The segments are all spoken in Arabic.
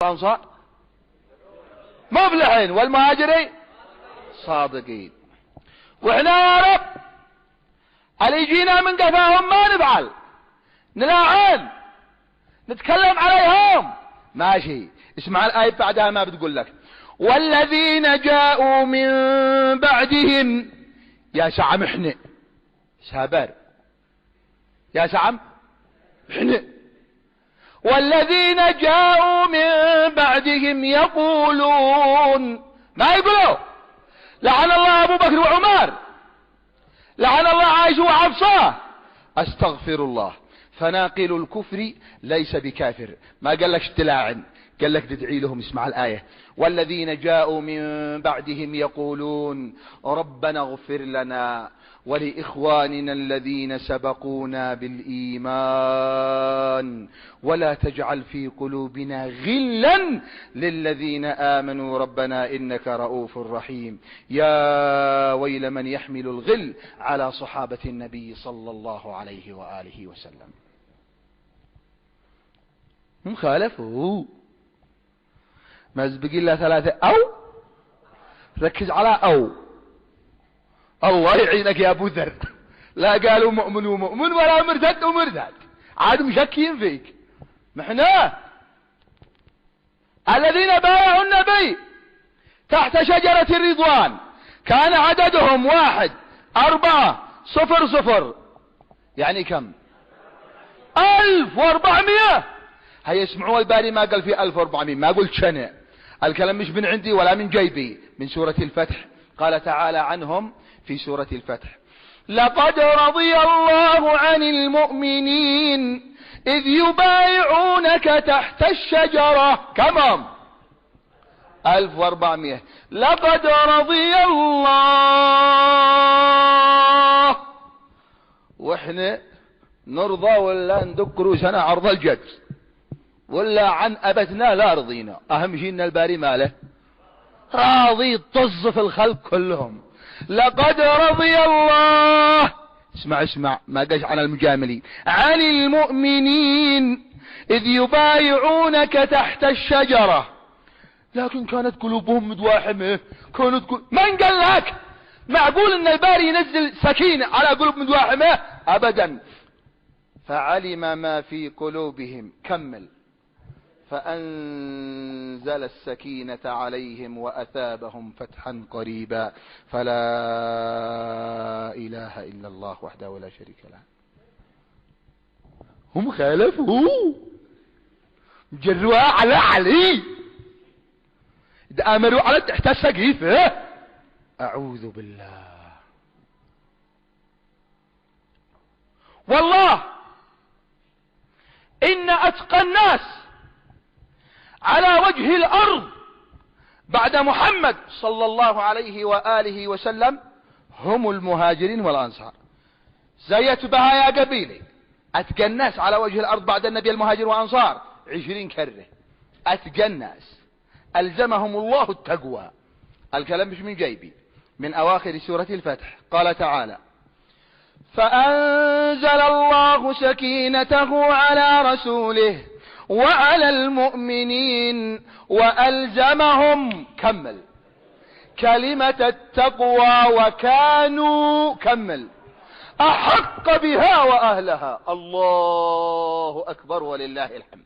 والأنصار مفلحين والمهاجرين صادقين. وإحنا يا رب اللي يجينا من قفاهم ما نفعل، نلاعن نتكلم عليهم ماشي. اسمع الآية بعدها ما بتقول لك والذين جاءوا من بعدهم. يا سعم احنا سابر، يا سعم احنا. والذين جاءوا من بعدهم يقولون، ما يقولوا لعن الله أبو بكر وعمر، لعن الله عائشة وحفصة، استغفر الله. فناقل الكفر ليس بكافر، ما قال لك تلاعن، قال لك تدعي لهم. اسمع الآية والذين جاءوا من بعدهم يقولون ربنا اغفر لنا ولإخواننا الذين سبقونا بالإيمان ولا تجعل في قلوبنا غلا للذين آمنوا ربنا إنك رؤوف رحيم. يا ويل من يحمل الغل على صحابة النبي صلى الله عليه وآله وسلم. مخالفه مزبقين له ثلاثة أو ركز على أو. الله يعينك يا أبو ذر، لا قالوا مؤمن ومؤمن ولا مرتد ومرتد، عاد مشكين فيك. محنا الذين بايعوا النبي تحت شجرة الرضوان كان عددهم 1 4 0 0، يعني كم؟ 1400. هيا اسمعوا الباري ما قال في 1400، ما قلت شنع، الكلام مش من عندي ولا من جيبي، من سورة الفتح. قال تعالى عنهم في سورة الفتح لقد رضي الله عن المؤمنين إذ يبايعونك تحت الشجرة. كم؟ 1400. لقد رضي الله، واحنا نرضى ولا ندك روسنا عرض الجد ولا عن أبتنا لا رضينا. أهم شيء إن الباري ماله راضي طز في الخلق كلهم. لقد رضي الله، اسمع ما قاش عن المجاملين، عن المؤمنين إذ يبايعونك تحت الشجرة، لكن كانت قلوبهم مدواحمة. من قال لك؟ معقول ان الباري ينزل سكينة على قلوب مدواحمة؟ ابدا. فعلم ما في قلوبهم، كمل، فأنزل السكينة عليهم وأثابهم فتحا قريبا. فلا إله إلا الله وحده لا شريك له. هم خالفوا جروها على علي، امروا على تحت السقيفة. أعوذ بالله. والله إن أتقى الناس على وجه الأرض بعد محمد صلى الله عليه وآله وسلم هم المهاجرين والأنصار. زيت بها يا قبيلي، أتقى الناس على وجه الأرض بعد النبي المهاجر والأنصار 20 كرة. أتقى الناس ألزمهم الله التقوى. الكلام مش من جيبي، من أواخر سورة الفتح. قال تعالى فأنزل الله سكينته على رسوله وعلى المؤمنين وألزمهم، كمل، كلمة التقوى وكانوا، كمل، أحق بها وأهلها. الله أكبر ولله الحمد.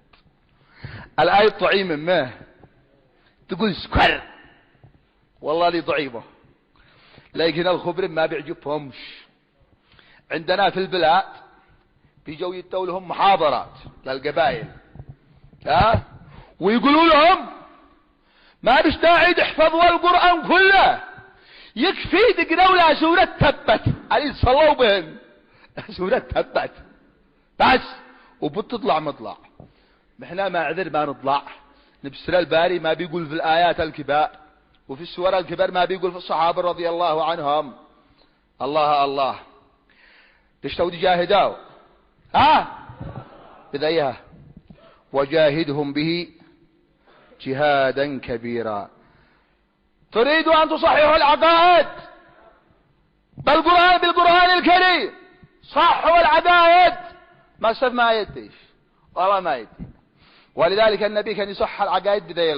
الآية طعيمة ما تقول سكر، والله لي ضعيفة، لكن الخبر ما بيعجبهمش. عندنا في البلاد بيجوا يتوا لهم محاضرات للقبائل، ويقولوا لهم ما بيستعيد احفظوا القرآن كله، يكفي تقرأوا لها سورة تبت، علي صلوا بهم سورة تبت بس، وبتطلع مطلع. احنا ما عذر ما نطلع. نبسر الباري ما بيقول في الآيات الكبار وفي السور الكبار، ما بيقول في الصحابة رضي الله عنهم. الله الله تشتوا تجاهدوا بذيها وجاهدهم به جهادا كبيرا. تريدوا أن تصححوا العقائد بالقرآن الكريم، صحوا العقائد. ما يديش والله ما يدي. ولذلك النبي كان يصح العقائد بذي